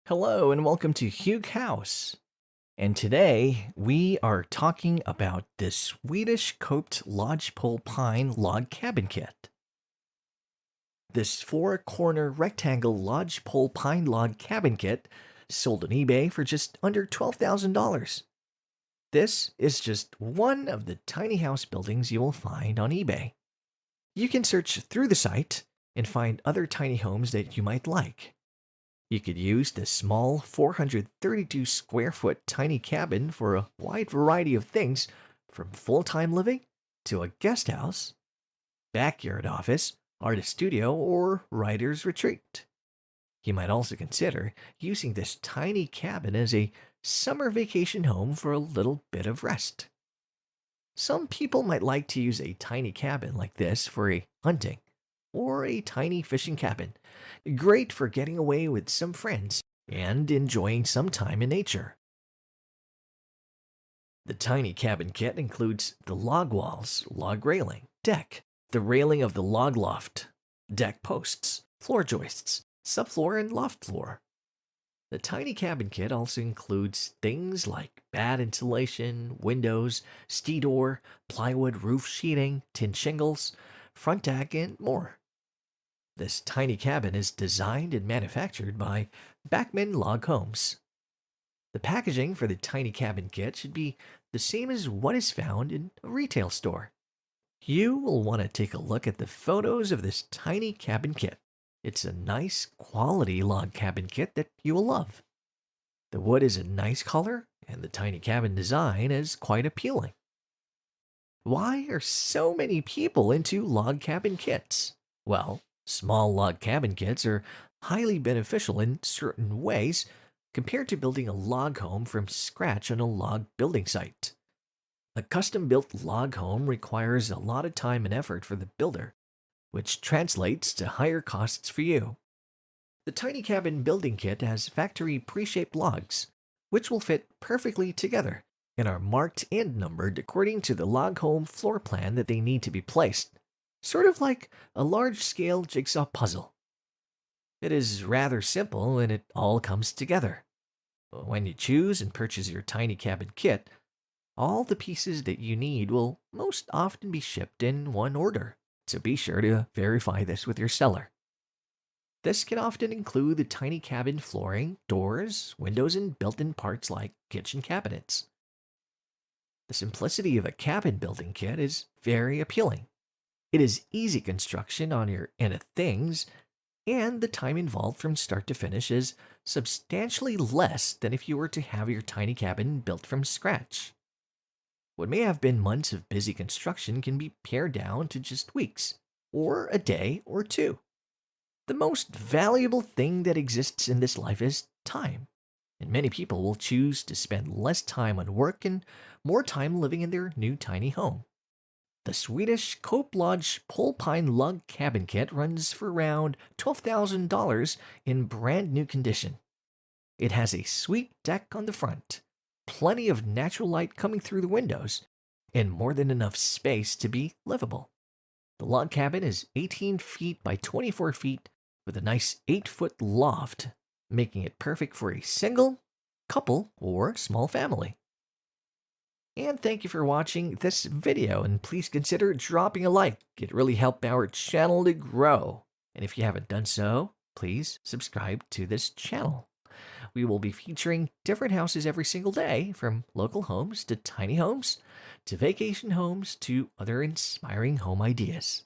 Hello and welcome to Hugh House. And today we are talking about the Swedish coped lodgepole pine log cabin kit. This four-corner rectangle lodgepole pine log cabin kit sold on eBay for just under $12,000. This is just one of the tiny house buildings you will find on eBay. You can search through the site and find other tiny homes that you might like. You could use this small 432 square foot tiny cabin for a wide variety of things, from full time living to a guest house, backyard office, artist studio, or writer's retreat. You might also consider using this tiny cabin as a summer vacation home for a little bit of rest. Some people might like to use a tiny cabin like this for a hunting or a tiny fishing cabin. Great for getting away with some friends and enjoying some time in nature. The tiny cabin kit includes the log walls, log railing, deck, the railing of the log loft, deck posts, floor joists, subfloor, and loft floor. The tiny cabin kit also includes things like bad insulation, windows, ski door, plywood roof sheeting, tin shingles, front deck, and more. This tiny cabin is designed and manufactured by Bachman Log Homes. The packaging for the tiny cabin kit should be the same as what is found in a retail store. You will want to take a look at the photos of this tiny cabin kit. It's a nice quality log cabin kit that you will love. The wood is a nice color, and the tiny cabin design is quite appealing. Why are so many people into log cabin kits? Well, small log cabin kits are highly beneficial in certain ways compared to building a log home from scratch on a log building site. A custom built log home requires a lot of time and effort for the builder, which translates to higher costs for you. The tiny cabin building kit has factory pre-shaped logs, which will fit perfectly together and are marked and numbered according to the log home floor plan that they need to be placed, sort of like a large-scale jigsaw puzzle. It is rather simple and it all comes together. When you choose and purchase your tiny cabin kit, all the pieces that you need will most often be shipped in one order, so be sure to verify this with your seller. This can often include the tiny cabin flooring, doors, windows, and built-in parts like kitchen cabinets. The simplicity of a cabin building kit is very appealing. It is easy construction on your end of things, and the time involved from start to finish is substantially less than if you were to have your tiny cabin built from scratch. What may have been months of busy construction can be pared down to just weeks, or a day or two. The most valuable thing that exists in this life is time, and many people will choose to spend less time on work and more time living in their new tiny home. The Swedish Cope Lodge Pole Pine Log Cabin Kit runs for around $12,000 in brand new condition. It has a sweet deck on the front, plenty of natural light coming through the windows, and more than enough space to be livable. The log cabin is 18 feet by 24 feet with a nice 8-foot loft, making it perfect for a single, couple, or small family. And thank you for watching this video, and please consider dropping a like. It really helps our channel to grow. And if you haven't done so, please subscribe to this channel. We will be featuring different houses every single day, from local homes to tiny homes to vacation homes to other inspiring home ideas.